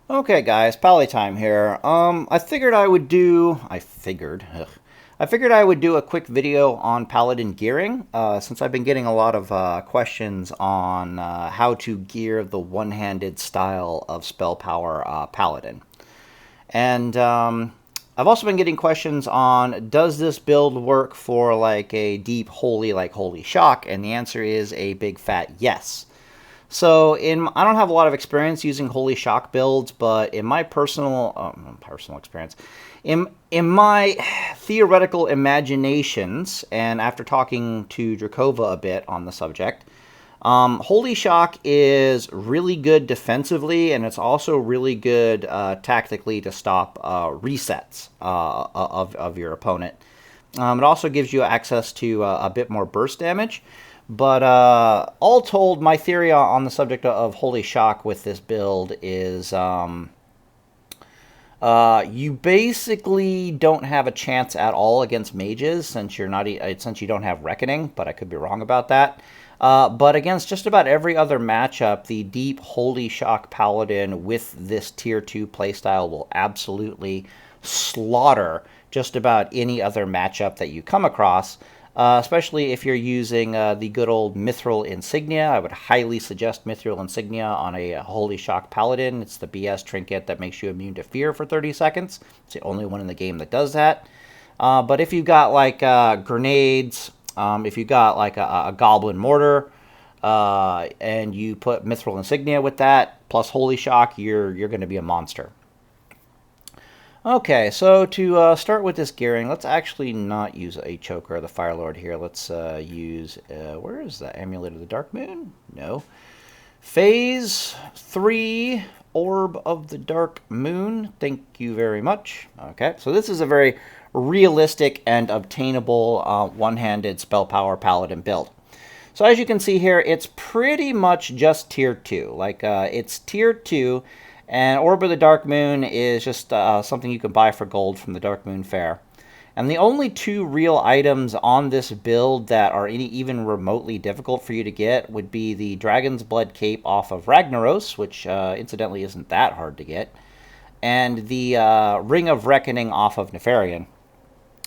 Okay, guys, Pally time here. I figured I would do. I figured I would do a quick video on Paladin gearing, since I've been getting a lot of questions on how to gear the one-handed style of spell power Paladin. And I've also been getting questions on, does this build work for like a deep holy, like Holy Shock? And the answer is a big fat yes. So I don't have a lot of experience using Holy Shock builds, but in my personal experience, in my theoretical imaginations, and after talking to Drakova a bit on the subject, Holy Shock is really good defensively, and it's also really good tactically to stop resets of your opponent. It also gives you access to a bit more burst damage. But all told, my theory on the subject of Holy Shock with this build is you basically don't have a chance at all against mages since since you don't have Reckoning, but I could be wrong about that. But against just about every other matchup, the deep Holy Shock Paladin with this Tier 2 playstyle will absolutely slaughter just about any other matchup that you come across. Especially if you're using the good old Mithril Insignia. I would highly suggest Mithril Insignia on a Holy Shock Paladin. It's the BS trinket that makes you immune to fear for 30 seconds. It's the only one in the game that does that. But if you've got like grenades, if you've got like a Goblin Mortar, and you put Mithril Insignia with that, plus Holy Shock, you're going to be a monster. Okay, so to start with this gearing, let's actually not use a Choker of the Fire Lord here. Let's use, where is the Amulet of the Dark Moon? No. Phase 3, Orb of the Dark Moon. Thank you very much. Okay, so this is a very realistic and obtainable one-handed spell power paladin build. So as you can see here, it's pretty much just Tier 2. Like, it's Tier 2, and Orb of the Dark Moon is just something you can buy for gold from the Dark Moon Fair. And the only two real items on this build that are even remotely difficult for you to get would be the Dragon's Blood Cape off of Ragnaros, which incidentally isn't that hard to get, and the Ring of Reckoning off of Nefarian.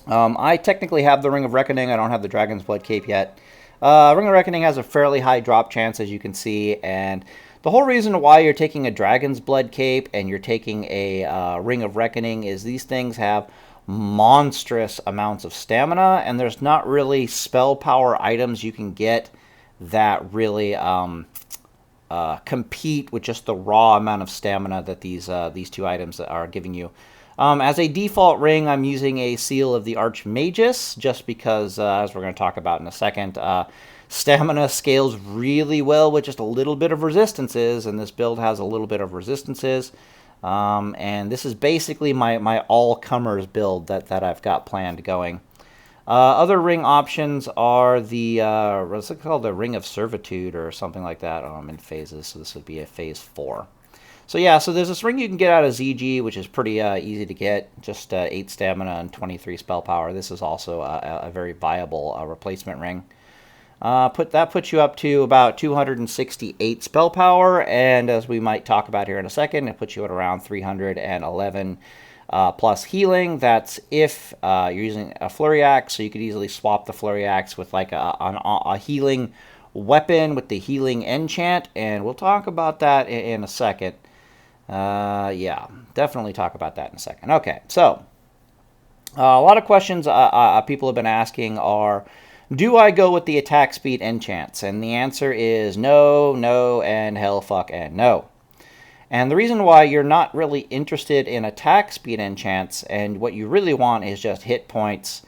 I technically have the Ring of Reckoning. I don't have the Dragon's Blood Cape yet. Ring of Reckoning has a fairly high drop chance, as you can see, and the whole reason why you're taking a Dragon's Blood Cape and you're taking a Ring of Reckoning is these things have monstrous amounts of stamina, and there's not really spell power items you can get that really compete with just the raw amount of stamina that these two items are giving you. As a default ring, I'm using a Seal of the Archmagus, just because, as we're going to talk about in a second, stamina scales really well with just a little bit of resistances, and this build has a little bit of resistances. And this is basically my all-comers build that I've got planned going. Other ring options are the, what's it called, the Ring of Servitude or something like that. Oh, I'm in phases, so this would be a phase 4. So yeah, so there's this ring you can get out of ZG, which is pretty easy to get, just 8 stamina and 23 spell power. This is also a very viable replacement ring. That puts you up to about 268 spell power, and as we might talk about here in a second, it puts you at around 311 plus healing. That's if you're using a Flurry Axe, so you could easily swap the Flurry Axe with like a healing weapon with the healing enchant, and we'll talk about that in a second. Yeah, definitely talk about that in a second. Okay, so a lot of questions people have been asking are, do I go with the attack speed enchants? And the answer is no, no, and hell, fuck, and no. And the reason why you're not really interested in attack speed enchants, and what you really want is just hit points,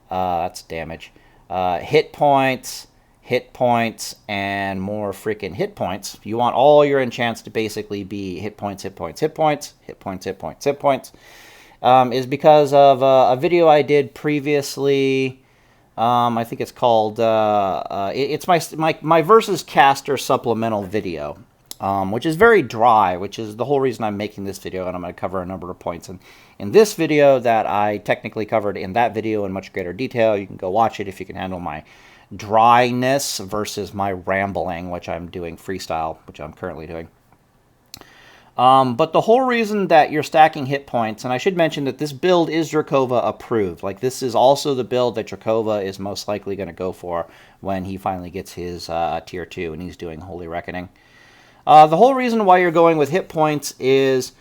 that's damage, hit points, and more freaking hit points. You want all your enchants to basically be hit points, hit points, hit points, hit points, hit points, hit points. Is because of a video I did previously. I think it's called, it's my Versus Caster supplemental video, which is very dry, which is the whole reason I'm making this video, and I'm going to cover a number of points in this video that I technically covered in that video in much greater detail. You can go watch it if you can handle my dryness versus my rambling, which I'm doing freestyle, which I'm currently doing. But the whole reason that you're stacking hit points, and I should mention that this build is Drakova approved. Like, this is also the build that Drakova is most likely going to go for when he finally gets his tier 2 and he's doing Holy Reckoning. The whole reason why you're going with hit points is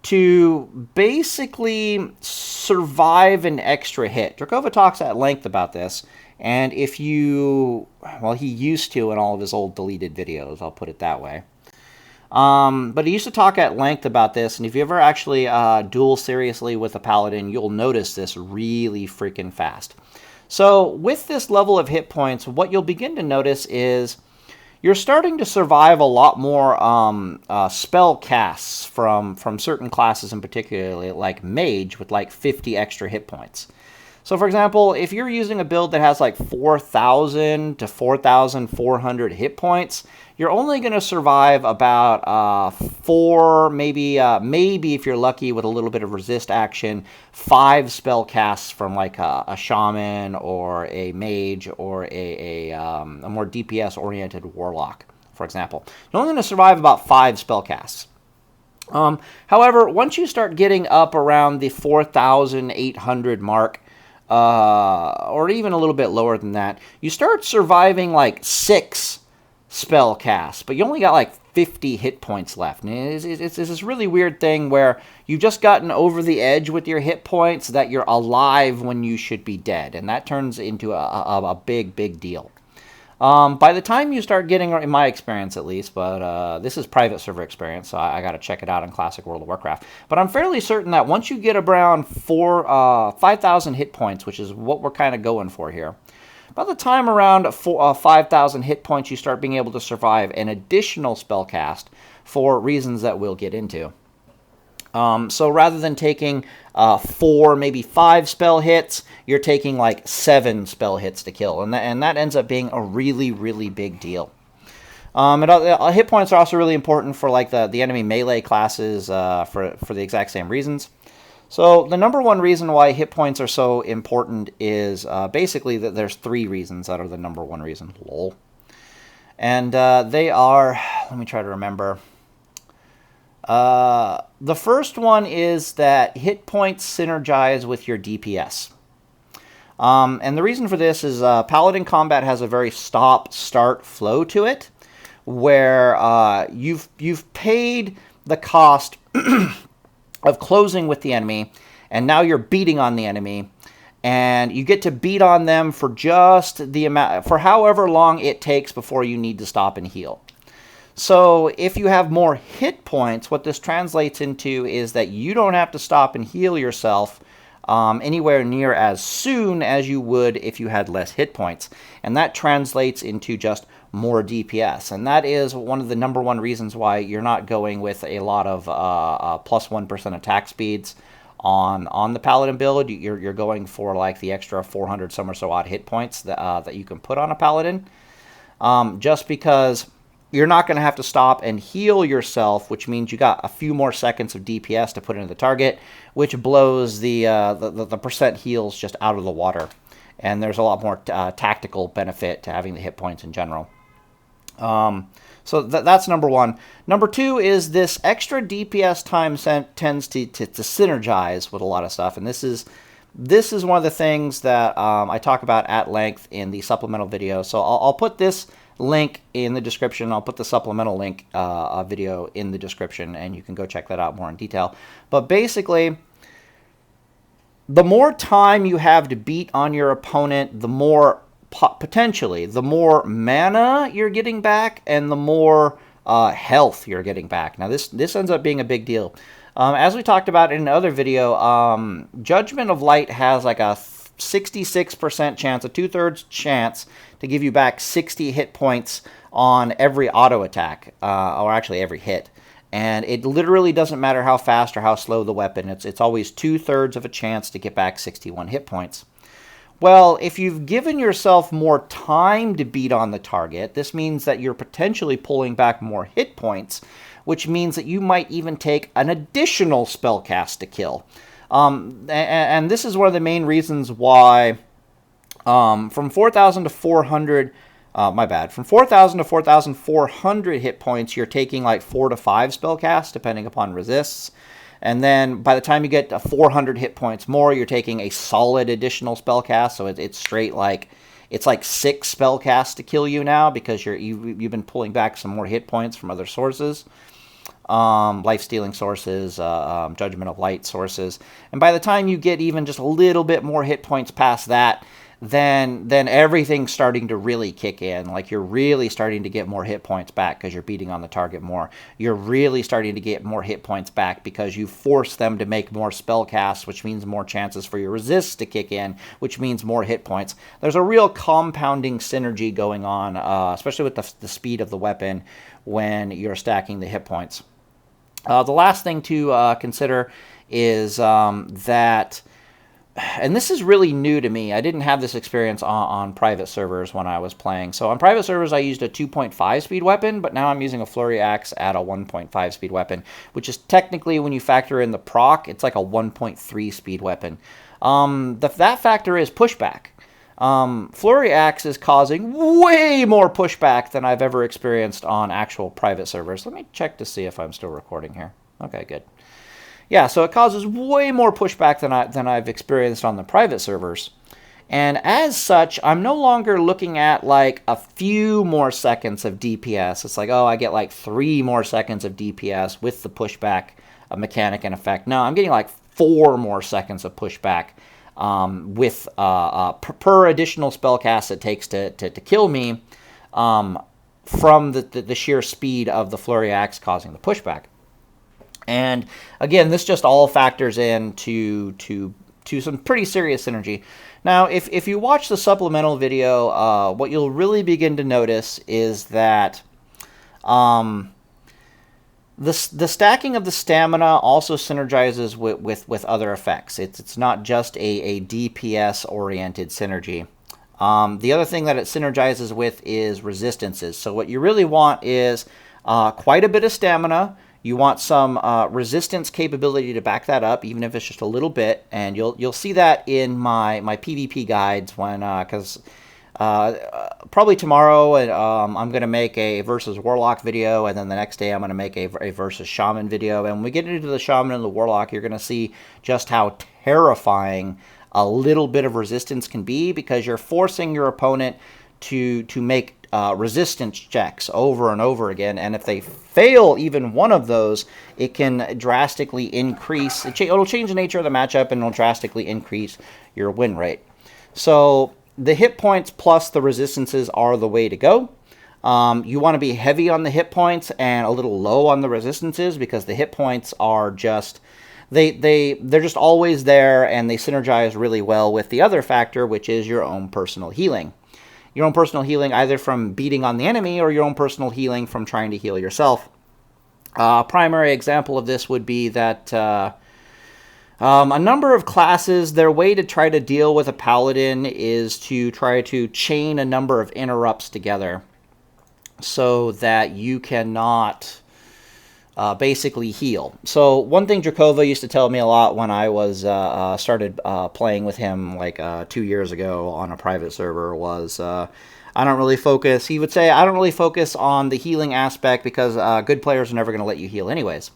to basically survive an extra hit. Drakova talks at length about this, and if you, well, he used to in all of his old deleted videos, I'll put it that way. But he used to talk at length about this, and if you ever actually duel seriously with a Paladin, you'll notice this really freaking fast. So with this level of hit points, what you'll begin to notice is you're starting to survive a lot more spell casts from certain classes in particular, like Mage with like 50 extra hit points. So for example, if you're using a build that has like 4,000 to 4,400 hit points, you're only going to survive about 4, maybe if you're lucky with a little bit of resist action, 5 spell casts from like a shaman or a mage or a more DPS-oriented warlock, for example. You're only going to survive about 5 spell casts. However, once you start getting up around the 4,800 mark, or even a little bit lower than that, you start surviving like 6 spell casts, but you only got like 50 hit points left. And it's this really weird thing where you've just gotten over the edge with your hit points that you're alive when you should be dead, and that turns into a big deal. By the time you start getting, in my experience at least, but this is private server experience, so I got to check it out in Classic World of Warcraft. But I'm fairly certain that once you get around 5,000 hit points, which is what we're kind of going for here, by the time around 5,000 hit points, you start being able to survive an additional spell cast for reasons that we'll get into. So rather than taking 4, maybe 5 spell hits, you're taking like 7 spell hits to kill, and that ends up being a really big deal. Hit points are also really important for like the enemy melee classes for the exact same reasons. So the number one reason why hit points are so important is basically that there's 3 reasons that are the number one reason. Lol. And they are, let me try to remember. The first one is that hit points synergize with your DPS. And the reason for this is Paladin combat has a very stop-start flow to it, where you've paid the cost of closing with the enemy, and now you're beating on the enemy, and you get to beat on them for just the amount, for however long it takes before you need to stop and heal. So if you have more hit points, what this translates into is that you don't have to stop and heal yourself anywhere near as soon as you would if you had less hit points. And that translates into just more DPS. And that is one of the number one reasons why you're not going with a lot of plus 1% attack speeds on the Paladin build. You're going for like the extra 400 some or so odd hit points that you can put on a Paladin. Just because you're not going to have to stop and heal yourself, which means you got a few more seconds of DPS to put into the target, which blows the percent heals just out of the water. And there's a lot more tactical benefit to having the hit points in general. So that's number one. Number two is this extra DPS time tends to synergize with a lot of stuff, and this is one of the things that I talk about at length in the supplemental video. So I'll put this link in the description. I'll put the supplemental link video in the description, and you can go check that out more in detail. But basically, the more time you have to beat on your opponent, the more potentially the more mana you're getting back, and the more health you're getting back. Now this ends up being a big deal. As we talked about in another video, Judgment of Light has like a 66% chance, a 2/3 chance to give you back 60 hit points on every auto attack, or actually every hit. And it literally doesn't matter how fast or how slow the weapon. It's always 2/3 of a chance to get back 61 hit points. Well, if you've given yourself more time to beat on the target, this means that you're potentially pulling back more hit points, which means that you might even take an additional spell cast to kill. And this is one of the main reasons why from 4,000 to 400 My bad. From 4,000 to 4,400 hit points, you're taking like 4 to 5 spell casts, depending upon resists. And then by the time you get to 400 hit points more, you're taking a solid additional spell cast. So it's straight like, it's like 6 spell casts to kill you now, because you've been pulling back some more hit points from other sources. Life-stealing sources, Judgment of Light sources. And by the time you get even just a little bit more hit points past that, then everything's starting to really kick in. Like, you're really starting to get more hit points back because you're beating on the target more. You're really starting to get more hit points back because you force them to make more spell casts, which means more chances for your resists to kick in, which means more hit points. There's a real compounding synergy going on, especially with the speed of the weapon when you're stacking the hit points. The last thing to consider is that, and this is really new to me, I didn't have this experience on private servers when I was playing. So on private servers, I used a 2.5 speed weapon, but now I'm using a flurry axe at a 1.5 speed weapon, which is technically, when you factor in the proc, it's like a 1.3 speed weapon. That factor is pushback. Flurry axe is causing way more pushback than I've ever experienced on actual private servers. Let me check to see if I'm still recording here. Okay, good. Yeah, so it causes way more pushback than I've experienced on the private servers. And as such, I'm no longer looking at like a few more seconds of DPS. It's like, oh, I get like 3 more seconds of DPS with the pushback mechanic in effect. No, I'm getting like 4 more seconds of pushback with per additional spell cast it takes to kill me from the sheer speed of the flurry axe causing the pushback. And again, this just all factors in to some pretty serious synergy. Now, if you watch the supplemental video, what you'll really begin to notice is that the stacking of the stamina also synergizes with other effects. It's not just a DPS-oriented synergy. The other thing that it synergizes with is resistances. So what you really want is quite a bit of stamina. You want some resistance capability to back that up, even if it's just a little bit. And you'll see that in my PvP guides when, because probably tomorrow I'm going to make a versus Warlock video, and then the next day I'm going to make a versus Shaman video. And when we get into the Shaman and the Warlock, you're going to see just how terrifying a little bit of resistance can be, because you're forcing your opponent to make resistance checks over and over again, and if they fail even one of those, it can drastically increase, it'll change the nature of the matchup, and it'll drastically increase your win rate. So the hit points plus the resistances are the way to go. You want to be heavy on the hit points and a little low on the resistances, because the hit points are just, they're just always there, and they synergize really well with the other factor, which is your own personal healing. Your own personal healing either from beating on the enemy, or your own personal healing from trying to heal yourself. Primary example of this would be that a number of classes, their way to try to deal with a paladin is to try to chain a number of interrupts together so that you cannot basically heal. So one thing Drakova used to tell me a lot when I was started playing with him like 2 years ago on a private server was, I don't really focus, he would say, I don't really focus on the healing aspect, because good players are never going to let you heal anyways.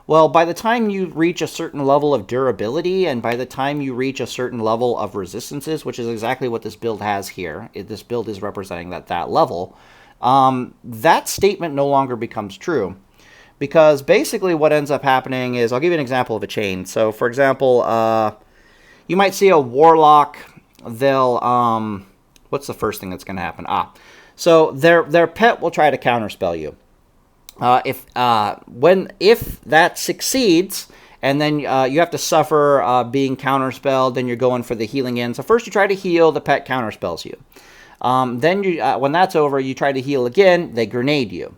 Well, by the time you reach a certain level of durability, and by the time you reach a certain level of resistances, which is exactly what this build has here, this build is representing that level, that statement no longer becomes true. Because basically what ends up happening is, I'll give you an example of a chain. So, for example, you might see a Warlock, they'll, what's the first thing that's going to happen? So their pet will try to counterspell you. If that succeeds, and then you have to suffer being counterspelled, then you're going for the healing in. So first you try to heal, the pet counterspells you. Then when that's over, you try to heal again, they grenade you.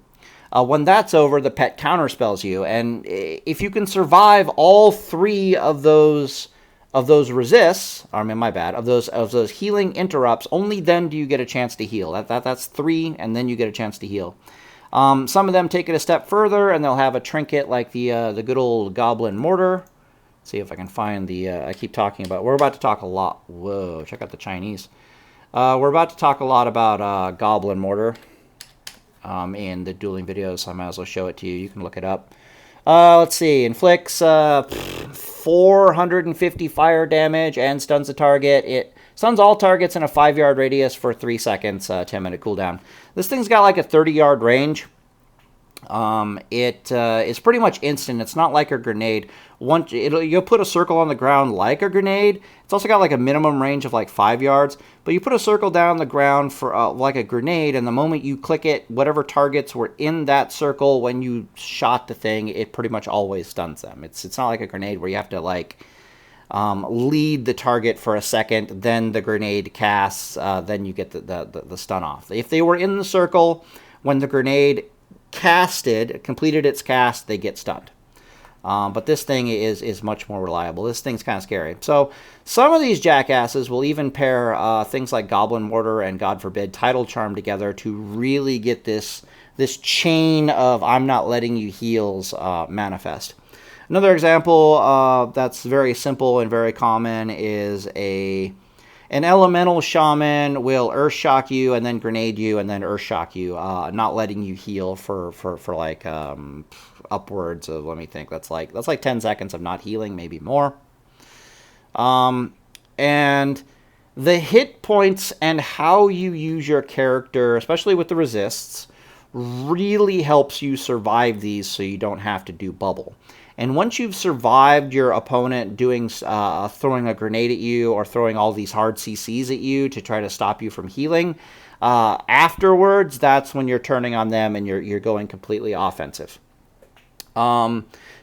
When that's over, the pet counterspells you, and if you can survive all 3 of those resists, I mean, my bad, of those healing interrupts, only then do you get a chance to heal. That's 3, and then you get a chance to heal. Some of them take it a step further, and they'll have a trinket like the good old Goblin Mortar. Let's see if I can find the. I keep talking about. We're about to talk a lot. Whoa! Check out the Chinese. We're about to talk a lot about Goblin Mortar in the dueling videos, so I might as well show it to you. You can look it up. Let's see. Inflicts 450 fire damage and stuns the target. It stuns all targets in a 5-yard radius for 3 seconds, 10-minute cooldown. This thing's got like a 30-yard range. It is pretty much instant. It's not like a grenade. You'll put a circle on the ground like a grenade. It's also got like a minimum range of like 5 yards. But you put a circle down the ground for like a grenade, and the moment you click it, whatever targets were in that circle when you shot the thing, it pretty much always stuns them. It's not like a grenade where you have to like lead the target for a second, then the grenade casts, then you get the stun off. If they were in the circle when the grenade completed its cast, they get stunned. But this thing is much more reliable. This thing's kind of scary. So some of these jackasses will even pair things like Goblin Mortar and, God forbid, Tidal Charm together to really get this chain of I'm not letting you heals manifest. Another example that's very simple and very common is an elemental shaman will earth shock you and then grenade you and then earth shock you, not letting you heal for like upwards of, let me think, that's like 10 seconds of not healing, maybe more. And the hit points and how you use your character, especially with the resists, really helps you survive these so you don't have to do bubble. And once you've survived your opponent doing throwing a grenade at you or throwing all these hard CCs at you to try to stop you from healing, afterwards, that's when you're turning on them and you're going completely offensive.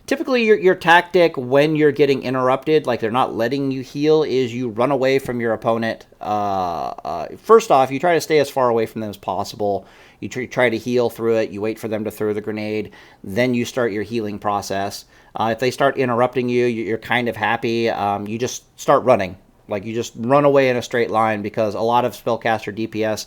Typically, your tactic when you're getting interrupted, like they're not letting you heal, is you run away from your opponent. First off, you try to stay as far away from them as possible. You try to heal through it. You wait for them to throw the grenade. Then you start your healing process. If they start interrupting you, you're kind of happy. You just start running. Like, you just run away in a straight line, because a lot of spellcaster DPS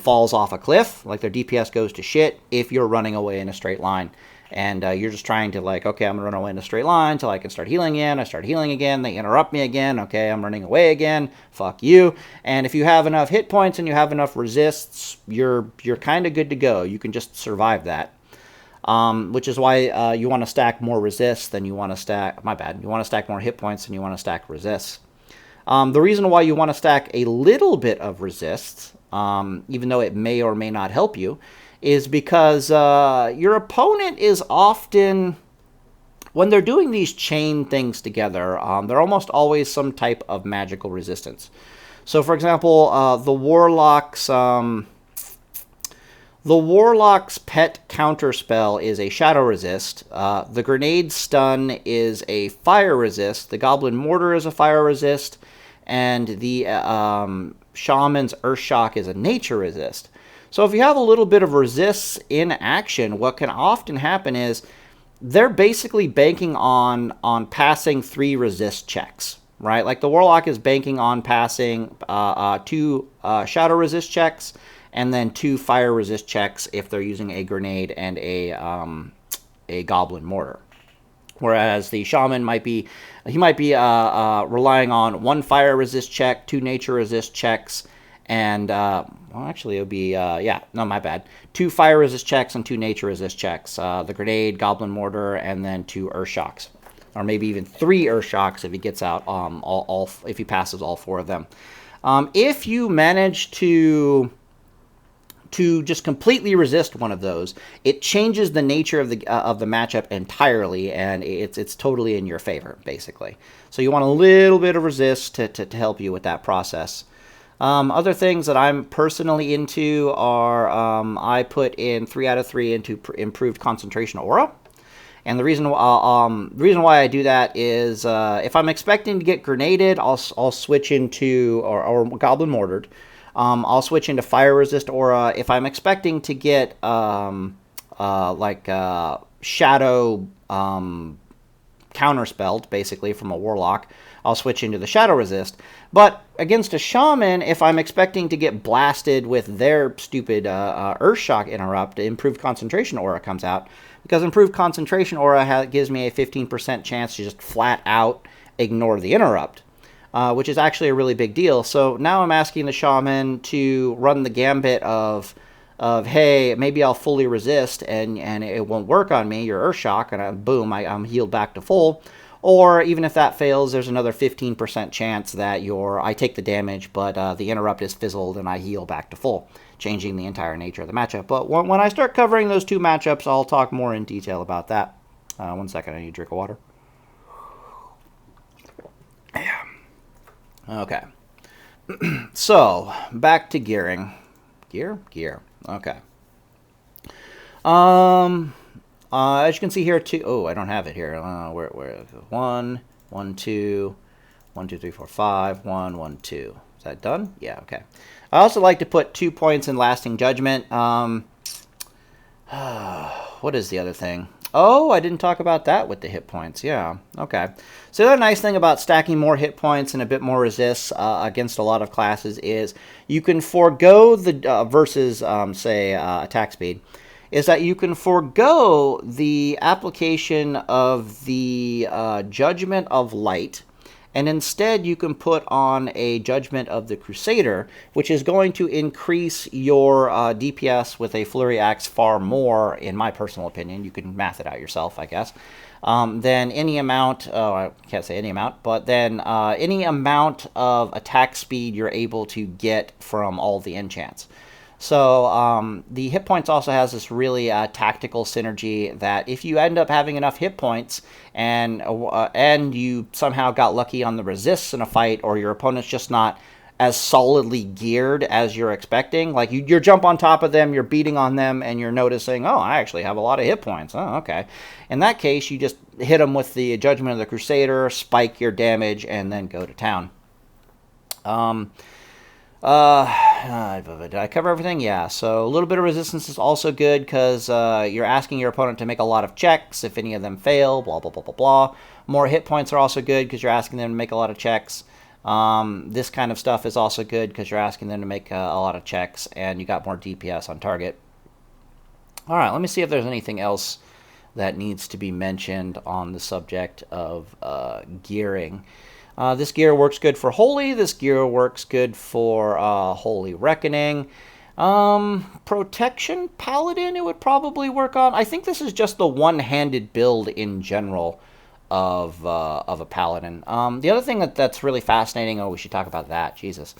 falls off a cliff. Like, their DPS goes to shit if you're running away in a straight line. And you're just trying to, like, okay, I'm going to run away in a straight line until I can start healing again. I start healing again. They interrupt me again. Okay, I'm running away again. Fuck you. And if you have enough hit points and you have enough resists, you're kind of good to go. You can just survive that. Which is why you want to stack more resists than you want to stack... My bad. You want to stack more hit points than you want to stack resists. The reason why you want to stack a little bit of resists, even though it may or may not help you, is because your opponent is often, when they're doing these chain things together, they're almost always some type of magical resistance. So, for example, the Warlock's pet counterspell is a shadow resist. The grenade stun is a fire resist. The Goblin Mortar is a fire resist, and the Shaman's Earth Shock is a nature resist. So if you have a little bit of resists in action, what can often happen is they're basically banking on passing 3 resist checks, right? Like, the Warlock is banking on passing 2 shadow resist checks and then 2 fire resist checks if they're using a grenade and a Goblin Mortar. Whereas the Shaman might be relying on 1 fire resist check, 2 nature resist checks, and, well, actually, it would be, my bad. 2 fire resist checks and 2 nature resist checks. The grenade, Goblin Mortar, and then 2 Earth Shocks. Or maybe even 3 Earth Shocks if he gets out, if he passes all 4 of them. If you manage to just completely resist one of those, it changes the nature of the matchup entirely, and it's totally in your favor, basically. So you want a little bit of resist to help you with that process. Other things that I'm personally into are I put in 3 out of 3 into improved concentration aura. And the reason why I do that is if I'm expecting to get grenaded, I'll switch into, or Goblin Mortared. I'll switch into fire resist aura. If I'm expecting to get shadow counterspelled, basically, from a Warlock, I'll switch into the shadow resist. But against a Shaman, if I'm expecting to get blasted with their stupid Earth Shock interrupt, improved concentration aura comes out. Because improved concentration aura gives me a 15% chance to just flat out ignore the interrupt. which is actually a really big deal. So now I'm asking the shaman to run the gambit of hey, maybe I'll fully resist and it won't work on me, your Earth Shock, and boom, I'm healed back to full. Or even if that fails, there's another 15% chance that I take the damage, but the interrupt is fizzled and I heal back to full, changing the entire nature of the matchup. But when I start covering those two matchups, I'll talk more in detail about that. 1 second, I need a drink of water. Okay. So, back to gearing. Gear? Okay. As you can see here, too. Oh, I don't have it here. Where is it? 1, 1, 2, 1, 2, 3, 4, 5, 1, 1, 2. Is that done? Yeah, okay. I also like to put 2 points in Lasting Judgment. What is the other thing? Oh, I didn't talk about that with the hit points. Yeah, okay. So the other nice thing about stacking more hit points and a bit more resists against a lot of classes is you can forego the versus, say, attack speed, is that you can forego the application of the Judgment of Light, and instead you can put on a Judgment of the Crusader, which is going to increase your DPS with a Flurry Axe far more, in my personal opinion. You can math it out yourself, I guess. Than any amount, I can't say any amount, but then any amount of attack speed you're able to get from all the enchants. So the hit points also has this really tactical synergy that if you end up having enough hit points and you somehow got lucky on the resists in a fight, or your opponent's just not as solidly geared as you're expecting, like you jump on top of them, you're beating on them, and you're noticing, oh, I actually have a lot of hit points. Oh, okay. In that case, you just hit them with the Judgment of the Crusader, spike your damage, and then go to town. Did I cover everything? Yeah, so a little bit of resistance is also good because you're asking your opponent to make a lot of checks. If any of them fail, blah, blah, blah, blah, blah. More hit points are also good because you're asking them to make a lot of checks. This kind of stuff is also good because you're asking them to make a lot of checks, and you got more DPS on target. All right, let me see if there's anything else that needs to be mentioned on the subject of gearing. This gear works good for Holy. This gear works good for Holy Reckoning. Protection Paladin, it would probably work on. I think this is just the one-handed build in general of a Paladin. The other thing that's really fascinating, we should talk about that, Jesus,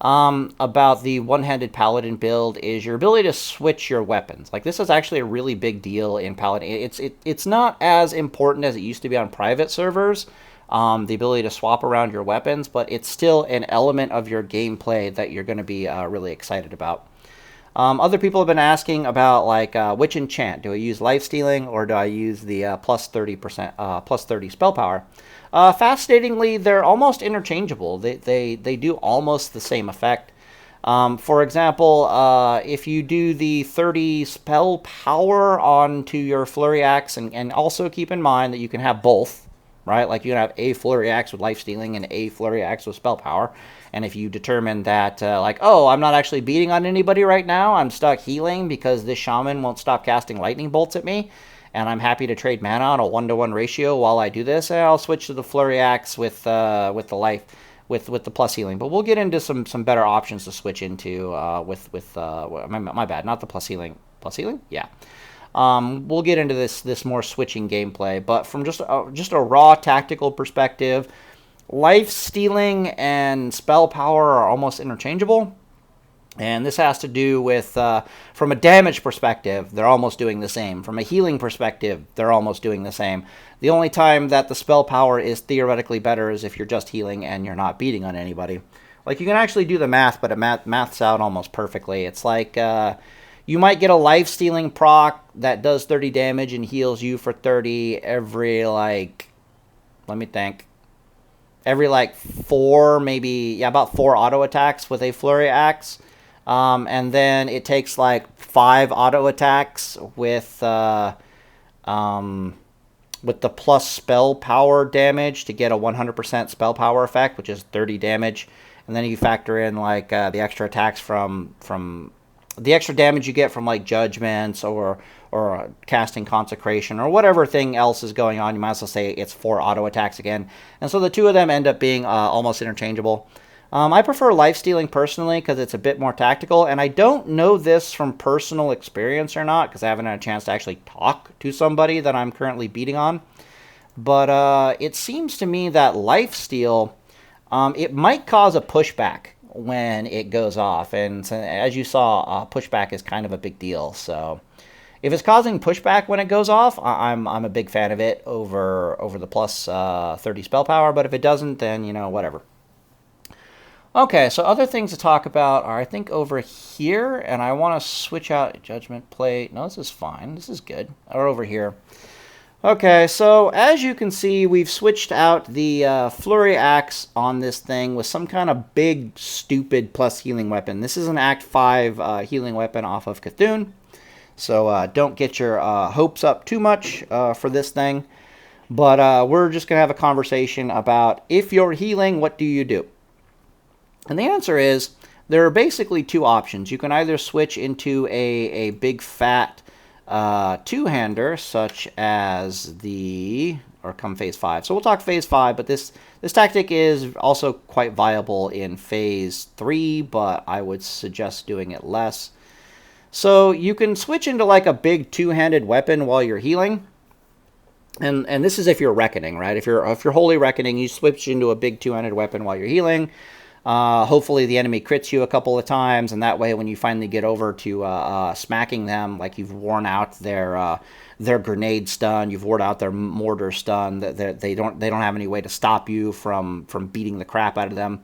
about the one-handed Paladin build is your ability to switch your weapons. Like, this is actually a really big deal in Paladin. It's not as important as it used to be on private servers, the ability to swap around your weapons, but it's still an element of your gameplay that you're going to be really excited about. Other people have been asking about, like, which enchant? Do I use life stealing or do I use the plus 30 spell power? Fascinatingly, they're almost interchangeable. They do almost the same effect. For example, if you do the 30 spell power onto your Flurry Axe, and also keep in mind that you can have both, right? Like, you can have a Flurry Axe with life stealing and a Flurry Axe with spell power. And if you determine that, like, oh, I'm not actually beating on anybody right now, I'm stuck healing because this shaman won't stop casting lightning bolts at me, and I'm happy to trade mana on a 1-to-1 ratio while I do this, and I'll switch to the Flurry Axe with the life, with the plus healing. But we'll get into some better options to switch into my bad, not the plus healing. Plus healing? Yeah. We'll get into this more switching gameplay, but from just a raw tactical perspective, life stealing and spell power are almost interchangeable, and this has to do with from a damage perspective, they're almost doing the same. From a healing perspective, they're almost doing the same. The only time that the spell power is theoretically better is if you're just healing and you're not beating on anybody. Like, you can actually do the math, but it maths out almost perfectly. It's like you might get a life-stealing proc that does 30 damage and heals you for 30 every, like, let me think, every, like, 4, maybe, yeah, about 4 auto attacks with a Flurry Axe. And then it takes, like, 5 auto attacks with the plus spell power damage to get a 100% spell power effect, which is 30 damage. And then you factor in, like, the extra attacks from the extra damage you get from like judgments or casting consecration or whatever thing else is going on, you might as well say it's 4 auto attacks again. And so the two of them end up being almost interchangeable. I prefer lifestealing personally because it's a bit more tactical, and I don't know this from personal experience or not because I haven't had a chance to actually talk to somebody that I'm currently beating on. But it seems to me that lifesteal, it might cause a pushback when it goes off, and so, as you saw, pushback is kind of a big deal. So if it's causing pushback when it goes off, I'm a big fan of it over the plus 30 spell power. But if it doesn't, then whatever. Okay, so other things to talk about are, I think, over here, and I want to switch out Judgment Plate. No, this is fine. This is good. Or over here. Okay, so as you can see, we've switched out the Flurry Axe on this thing with some kind of big, stupid plus healing weapon. This is an Act 5 healing weapon off of Cthulhu, so don't get your hopes up too much for this thing. But we're just going to have a conversation about, if you're healing, what do you do? And the answer is, there are basically two options. You can either switch into a big fat two-hander, such as or come phase 5. So we'll talk phase 5, but this tactic is also quite viable in phase 3, but I would suggest doing it less. So you can switch into like a big two-handed weapon while you're healing. And this is if you're Reckoning, right? If you're Holy Reckoning, you switch into a big two-handed weapon while you're healing. Hopefully the enemy crits you a couple of times, and that way when you finally get over to smacking them, like you've worn out their grenade stun, you've worn out their mortar stun, they don't have any way to stop you from beating the crap out of them.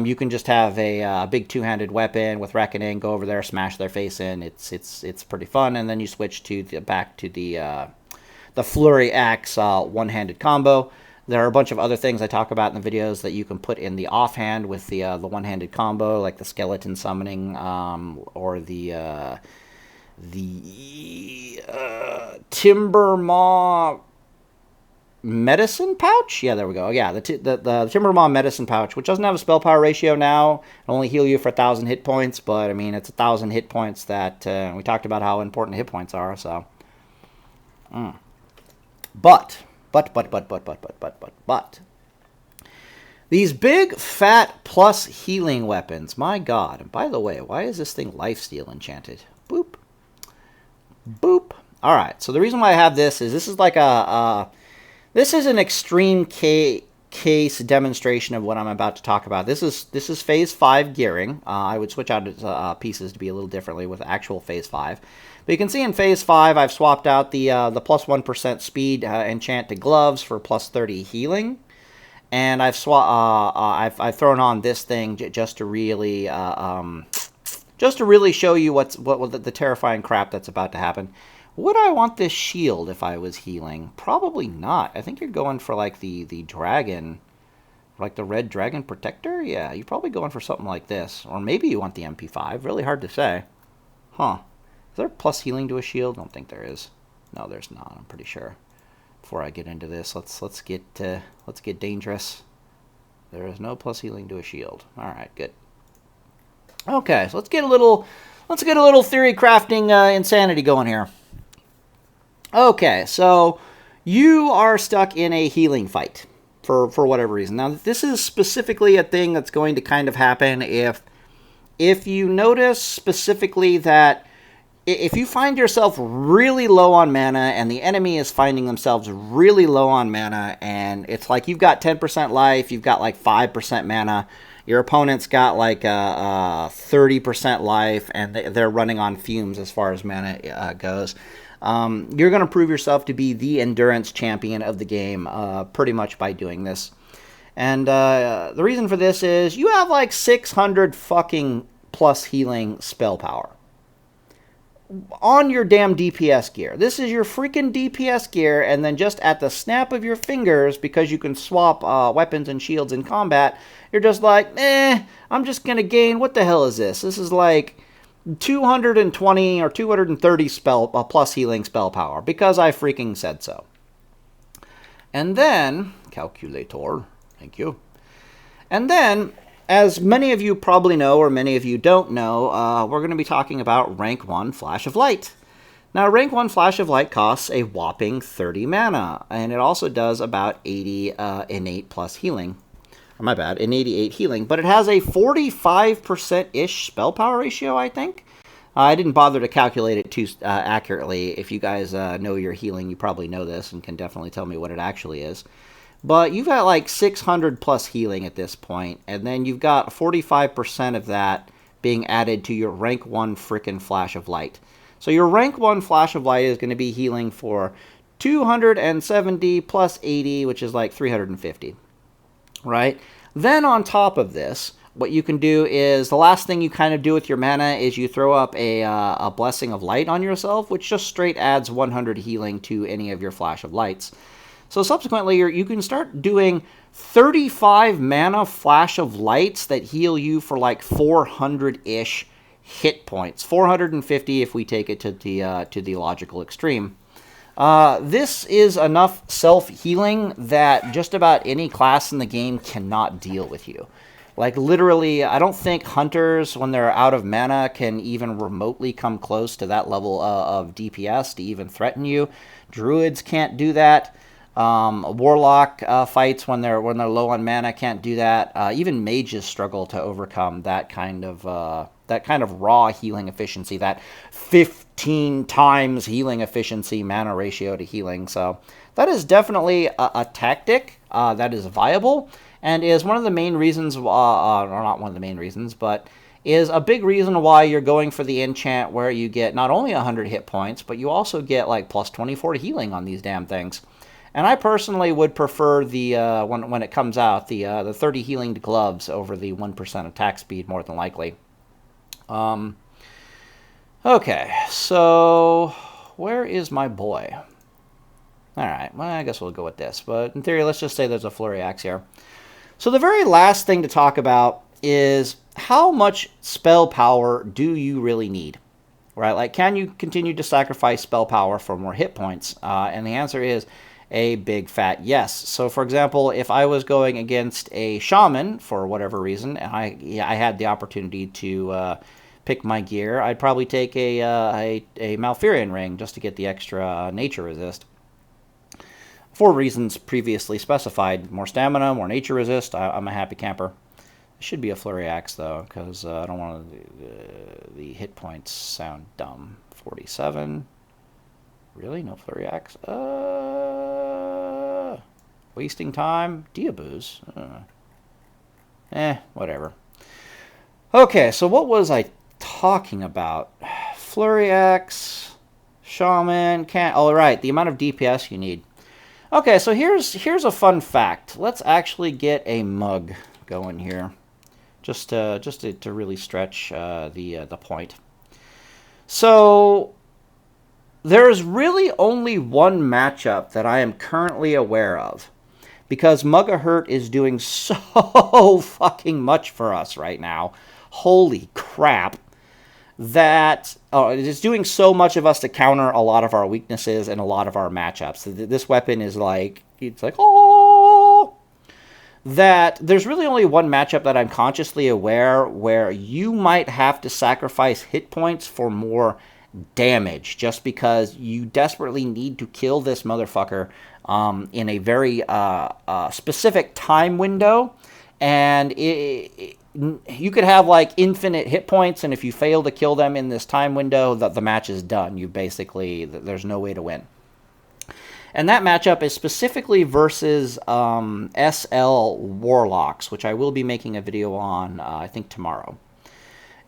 You can just have a big two-handed weapon with Reckoning, go over there, smash their face in. It's pretty fun, and then you switch back to the Flurry Axe one-handed combo. There are a bunch of other things I talk about in the videos that you can put in the offhand with the one-handed combo, like the skeleton summoning, or the Timber Maw medicine pouch. Yeah, there we go. Yeah, the Timber Maw medicine pouch, which doesn't have a spell power ratio now. It'll only heal you for 1,000 hit points, but I mean it's 1,000 hit points that we talked about how important hit points are. So, But these big, fat, plus healing weapons, my god. And by the way, why is this thing lifesteal enchanted? Boop. Boop. Alright, so the reason why I have this is like this is an extreme case demonstration of what I'm about to talk about. This is phase 5 gearing. I would switch out pieces to be a little differently with actual phase 5. But you can see in phase 5, I've swapped out the plus 1% speed enchant to gloves for plus 30 healing, and I've thrown on this thing just to really show you what the terrifying crap that's about to happen. Would I want this shield if I was healing? Probably not. I think you're going for like the dragon, like the red dragon protector. Yeah, you're probably going for something like this, or maybe you want the MP5. Really hard to say, huh? Is there plus healing to a shield? I don't think there is. No, there's not. I'm pretty sure. Before I get into this, let's get dangerous. There is no plus healing to a shield. All right, good. Okay, so let's get a little theory crafting insanity going here. Okay, so you are stuck in a healing fight for whatever reason. Now, this is specifically a thing that's going to kind of happen if you notice specifically that if you find yourself really low on mana and the enemy is finding themselves really low on mana, and it's like you've got 10% life, you've got like 5% mana, your opponent's got like 30% life, and they're running on fumes as far as mana goes, you're going to prove yourself to be the endurance champion of the game pretty much by doing this. And the reason for this is you have like 600 fucking plus healing spell power on your damn DPS gear. This is your freaking DPS gear, and then just at the snap of your fingers, because you can swap weapons and shields in combat, you're just like, I'm just gonna gain, what the hell is this? This is like 220 or 230 plus healing spell power, because I freaking said so. And then, calculator, thank you. And then, as many of you probably know, or many of you don't know, we're going to be talking about Rank 1 Flash of Light. Now, Rank 1 Flash of Light costs a whopping 30 mana, and it also does about 80 innate plus healing. My bad, an 88 healing, but it has a 45%-ish spell power ratio, I think. I didn't bother to calculate it too accurately. If you guys know your healing, you probably know this and can definitely tell me what it actually is. But you've got like 600 plus healing at this point, and then you've got 45% of that being added to your rank 1 frickin' Flash of Light. So your rank 1 Flash of Light is going to be healing for 270 plus 80, which is like 350, right? Then on top of this, what you can do is, the last thing you kind of do with your mana is you throw up a Blessing of Light on yourself, which just straight adds 100 healing to any of your Flash of Lights. So subsequently, you can start doing 35 mana Flash of Lights that heal you for like 400-ish hit points. 450 if we take it to the logical extreme. This is enough self-healing that just about any class in the game cannot deal with you. Like, literally, I don't think hunters, when they're out of mana, can even remotely come close to that level of DPS to even threaten you. Druids can't do that. Warlock fights when they're low on mana can't do that. Even mages struggle to overcome that kind of raw healing efficiency, that 15 times healing efficiency mana ratio to healing. So that is definitely a tactic that is viable, and is one of the main reasons, or not one of the main reasons, but is a big reason why you're going for the enchant where you get not only 100 hit points, but you also get like plus 24 healing on these damn things. And I personally would prefer the, when it comes out, the 30 healing gloves over the 1% attack speed more than likely. Okay, so where is my boy? Alright, well, I guess we'll go with this. But in theory, let's just say there's a Flurry Axe here. So the very last thing to talk about is how much spell power do you really need? Right? Like, can you continue to sacrifice spell power for more hit points? And the answer is a big fat yes. So, for example, if I was going against a shaman for whatever reason, and I had the opportunity to pick my gear, I'd probably take a Malfurion ring just to get the extra nature resist. For reasons previously specified, more stamina, more nature resist. I'm a happy camper. It should be a Flurry Axe, though, because I don't want the hit points sound dumb. 47. Really? No Flurry Axe? Wasting time? Diaboo's. Whatever. Okay, so what was I talking about? Flurry Axe, Shaman, can't... Oh, right, the amount of DPS you need. Okay, so here's a fun fact. Let's actually get a mug going here, just to really stretch the point. So there's really only one matchup that I am currently aware of, because Mugahurt is doing so fucking much for us right now. Holy crap. That it is doing so much of us to counter a lot of our weaknesses and a lot of our matchups. This weapon is like, it's like, oh, that there's really only one matchup that I'm consciously aware where you might have to sacrifice hit points for more damage, just because you desperately need to kill this motherfucker in a very specific time window, and you could have like infinite hit points, and if you fail to kill them in this time window, the match is done. You basically, there's no way to win. And that matchup is specifically versus SL Warlocks, which I will be making a video on, I think, tomorrow.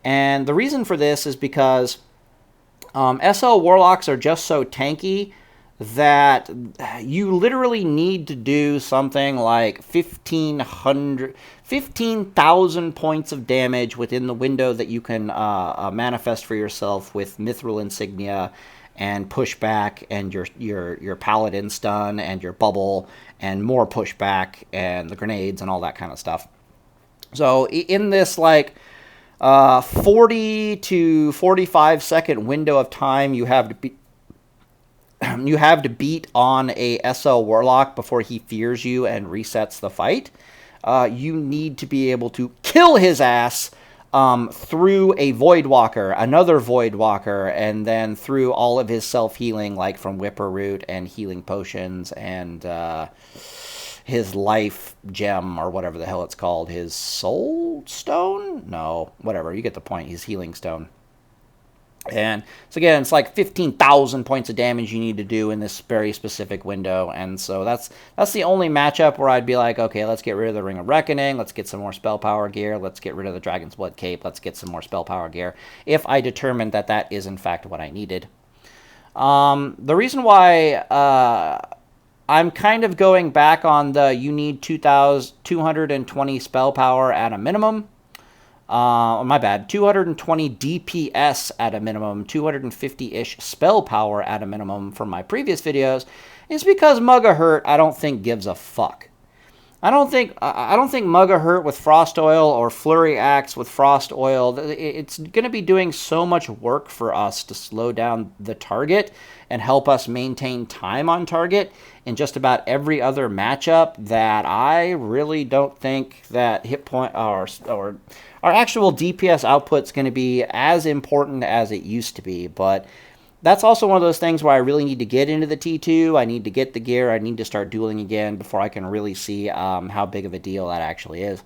And the reason for this is because SL Warlocks are just so tanky that you literally need to do something like 15,000 points of damage within the window that you can manifest for yourself with Mithril Insignia and pushback and your Paladin stun and your bubble and more pushback and the grenades and all that kind of stuff. So in this like 40 to 45 second window of time, you have to beat on a SL Warlock before he fears you and resets the fight. you need to be able to kill his ass through a Void Walker, another Void Walker, and then through all of his self-healing, like from Whipper Root and healing potions and his life gem, or whatever the hell it's called. His soul stone? No, whatever. You get the point. His healing stone. And so again, it's like 15,000 points of damage you need to do in this very specific window. And so that's the only matchup where I'd be like, okay, let's get rid of the Ring of Reckoning. Let's get some more spell power gear. Let's get rid of the Dragon's Blood Cape. Let's get some more spell power gear, if I determined that that is in fact what I needed. The reason why I'm kind of going back on the you need 220 spell power at a minimum. My bad, 220 DPS at a minimum, 250-ish spell power at a minimum from my previous videos, is because Mugahurt, I don't think, gives a fuck. I don't think Mugahurt with Frost Oil or Flurry Axe with Frost Oil, it's going to be doing so much work for us to slow down the target and help us maintain time on target in just about every other matchup that I really don't think that hit point or our actual DPS output is going to be as important as it used to be. But that's also one of those things where I really need to get into the T2. I need to get the gear. I need to start dueling again before I can really see how big of a deal that actually is.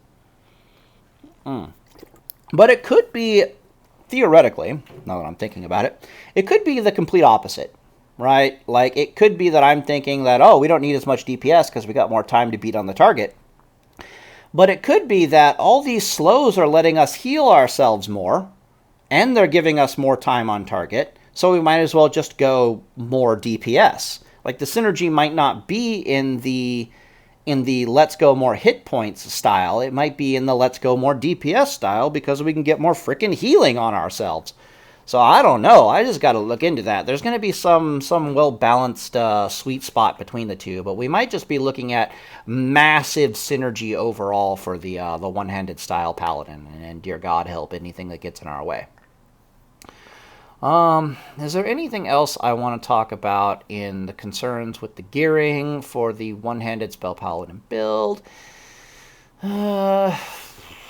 But it could be, theoretically, now that I'm thinking about it, it could be the complete opposite, right? Like, it could be that I'm thinking that, oh, we don't need as much DPS because we got more time to beat on the target. But it could be that all these slows are letting us heal ourselves more, and they're giving us more time on target, so we might as well just go more DPS. Like, the synergy might not be in the let's go more hit points style. It might be in the let's go more DPS style because we can get more frickin' healing on ourselves. So I don't know. I just got to look into that. There's going to be some well-balanced sweet spot between the two, but we might just be looking at massive synergy overall for the one-handed style Paladin, and dear God help anything that gets in our way. Is there anything else I want to talk about in the concerns with the gearing for the one-handed spell Paladin build? I'm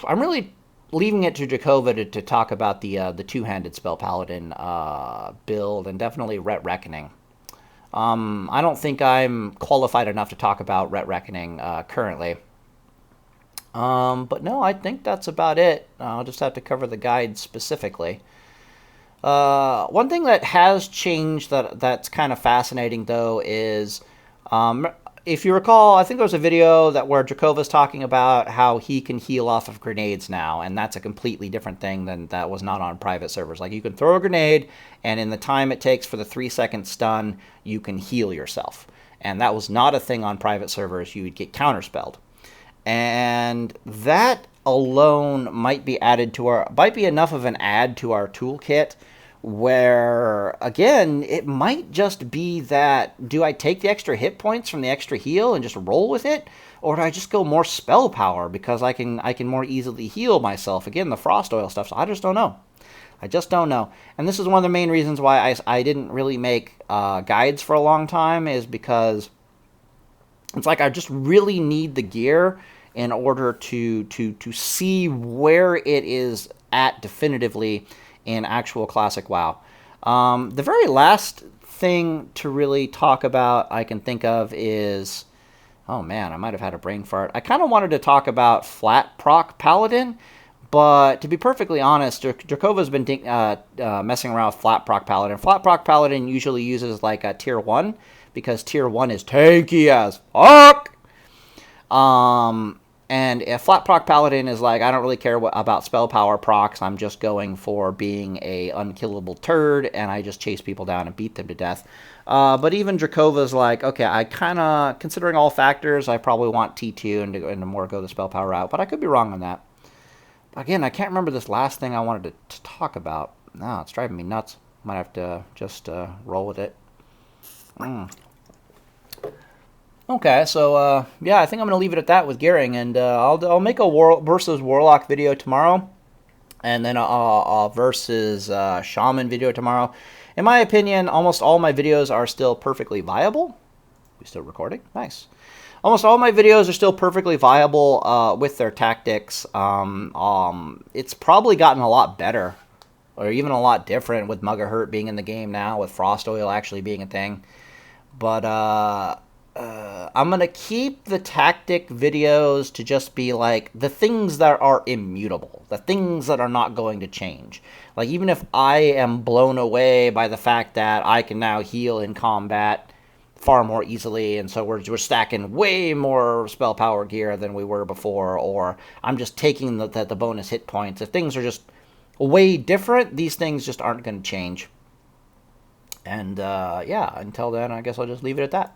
really leaving it to Jakova to talk about the two-handed spell Paladin build, and definitely Ret Reckoning. I don't think I'm qualified enough to talk about Ret Reckoning currently. But no, I think that's about it. I'll just have to cover the guide specifically. One thing that has changed that's kind of fascinating, though, is if you recall, I think there was a video where Jakova's talking about how he can heal off of grenades now, and that's a completely different thing than that was not on private servers. Like, you can throw a grenade, and in the time it takes for the 3-second stun, you can heal yourself. And that was not a thing on private servers. You would get counterspelled. And that alone might be enough of an add to our toolkit where, again, it might just be that, do I take the extra hit points from the extra heal and just roll with it? Or do I just go more spell power because I can more easily heal myself? Again, the Frost Oil stuff, so I just don't know. I just don't know. And this is one of the main reasons why I didn't really make guides for a long time, is because it's like I just really need the gear in order to see where it is at definitively in actual classic WoW. The very last thing to really talk about I can think of is, oh man, I might have had a brain fart. I kind of wanted to talk about flat proc Paladin, but to be perfectly honest, Jakova's been messing around with flat proc Paladin. Flat proc Paladin usually uses like a tier 1, because tier 1 is tanky as fuck. And if flat proc Paladin is like, I don't really care about spell power procs, I'm just going for being a unkillable turd, and I just chase people down and beat them to death. But even Dracova's like, okay, I kind of, considering all factors, I probably want T2 and to more go the spell power route, but I could be wrong on that. Again, I can't remember this last thing I wanted to talk about. No, it's driving me nuts. Might have to just roll with it. Okay, so yeah, I think I'm going to leave it at that with gearing, and I'll make a versus Warlock video tomorrow, and then a versus Shaman video tomorrow. In my opinion, almost all my videos are still perfectly viable. We still recording? Nice. Almost all my videos are still perfectly viable with their tactics. It's probably gotten a lot better, or even a lot different with Mugahurt being in the game now, with Frost Oil actually being a thing. But I'm going to keep the tactic videos to just be like the things that are immutable, the things that are not going to change. Like, even if I am blown away by the fact that I can now heal in combat far more easily, and so we're stacking way more spell power gear than we were before, or I'm just taking the bonus hit points. If things are just way different, these things just aren't going to change. And yeah, until then, I guess I'll just leave it at that.